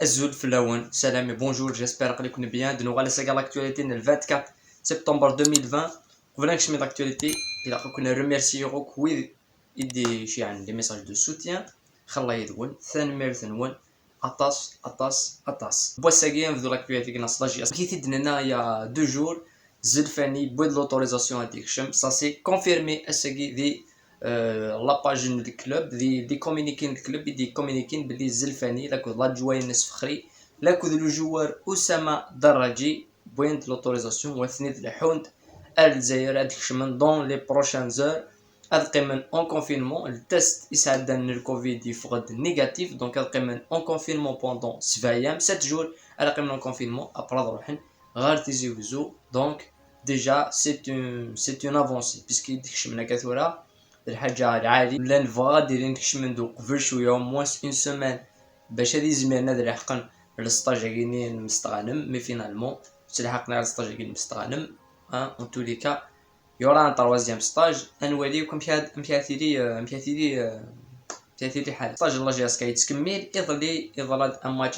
Azul Flawan, salam et bonjour, j'espère que vous allez bien. De nous relayer l'actualité le 24 septembre 2020. Voilà que je mets l'actualité. Il a remercié Rockwood et des messages de soutien. خلاه يدون ثاني ثانون atas بوساقين في l'actualité qui n'a pas qui était donné il y a 2 jours Zilfani boit de l'autorisation à Diksham, ça s'est confirmé à ce qui la page du club des communiqués du club et des communiqués de Zilfani là que l'adjoint Nes Fakhri là que le joueur Oussama Daraji boit de l'autorisation ou finit le Hound Al Zaïra Diksham dans les prochaines heures. القمن en confinement le test يساعد ان الكوفيد يفقد négatif donc القمن en confinement pendant 7 jours القمن en confinement après روحن غير تيزيوزو donc déjà c'est une avancée puisque ديكشمنا كثورة الحاجة العالية لان فغا دايرين ديكشمندو قبل شوية موان اون سومان باش هادي زميرنا دري حقا السطاج كاينين مستغانم مي فينالمون تلحقنا على السطاج كاين مستغانم en tous les cas il y aura un troisième stage نوريكم مشاتيري حال stage الله جاي كيتكمل يظل un match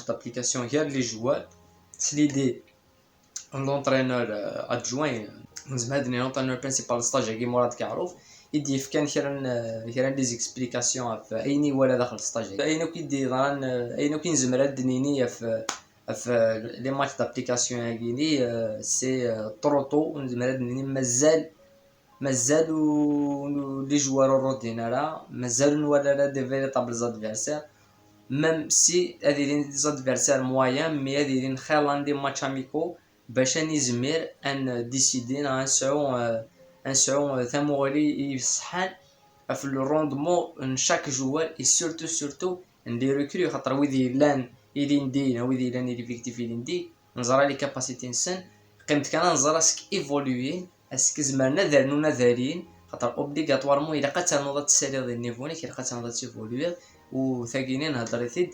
d'application غير لي جوار سليدي l'entraîneur adjoint زعما هاد l'entraîneur principal stage كي مراد كيعرف يدي كان كيران دي زيكسبليكاسيون في ايني ولا داخل السطاج اينو كيدي ظن اينو كينزمر الدنينيه في لي ماتش دابليكاسيون هاكيني سي طروطو نزمر الدنيني مازال لي جوار اوردينارا مازال نورا دي فيريتابل زادفيرسير ميم سي هاديرين دي زادفيرسير مويان مي هاديرين خيران دي ماتش اميكو باش نزمر ان ديسيدي نسعو ثموري يفصحان في لو روندمون شاك جوار اي سورتو ندي ريكري خاطر ويدي لان إلين دي ويدي لان إليفيكتيف إلين دي نزرا لي كاباسيتي نسن قيمت كان نزرا سك إيفولوين اسك زمرنا دارنونا دارين خاطر أوبليغاتوارمون إلا قد تنوض تسالي دي النيفوني كي قد تنوض تيفولوي و ثاقيني نهضر ثيد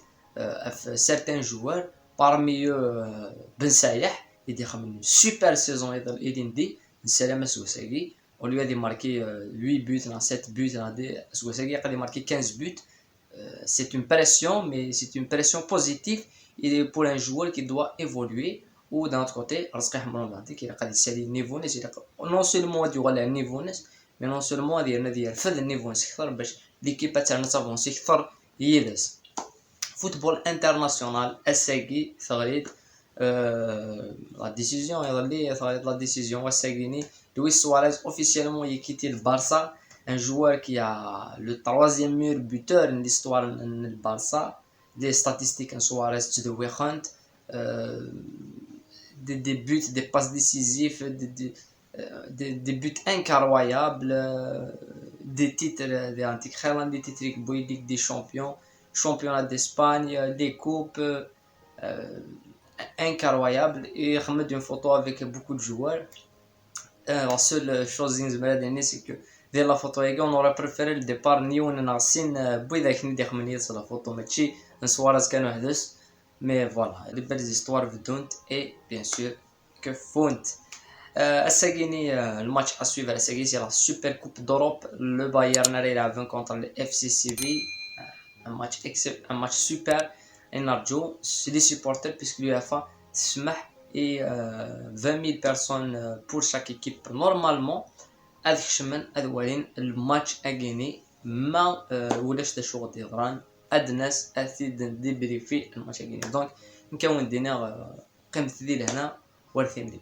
في سارتان جوار بارمي بن سايح يدي خمن سوبر سيزون إلين دي نسلام سوساكي ولي غادي ماركي 8 بوت نا 7 بوت نا دي سوساكي غادي ماركي 15 بوت. C'est une pression, mais c'est une pression positive et pour un joueur qui doit évoluer. Ou d'un autre côté, non seulement il y aura le niveau, mais non seulement il y aura le niveau, l'équipe a avancé. Football international, SAGI, la décision, Luis Suarez officiellement il quitte le Barça. Un joueur qui a le 3e meilleur buteur de l'histoire du Barça. Les statistiques en Suarez de Weekend, des buts, des passes décisives, des buts incroyables, des titres, des titres de Ligue des Champions, championnat d'Espagne, des coupes incroyables. Et il met une photo avec beaucoup de joueurs. La seule chose c'est que ديال لا فوتو هيك اون اورا بريفيري الديبار نيون ناقصين بويداك ندي خمنيت لا فوتو ماشي نسوارز كانوا حدث مي فوالا لي بال زيستوار فدونت اي بيان سور كو فونت الساكيني الماتش اسويفر الساكي سي لا سوبر كوب دوروب لو بايرن يلعب كونتر الاف سي سي في ان ماتش سوبر نرجو سي لي سيبورتر بيسك اليوفا تسمح اي 20000 personnes pour chaque équipe normalement هذيك الشمن أدوالين الماتش أجيني ما ولاش دا شغل ديران أدناس أثيد ديبري في الماتش أجيني دونك نكون دينا قيمة ذي لهنا ورثين دي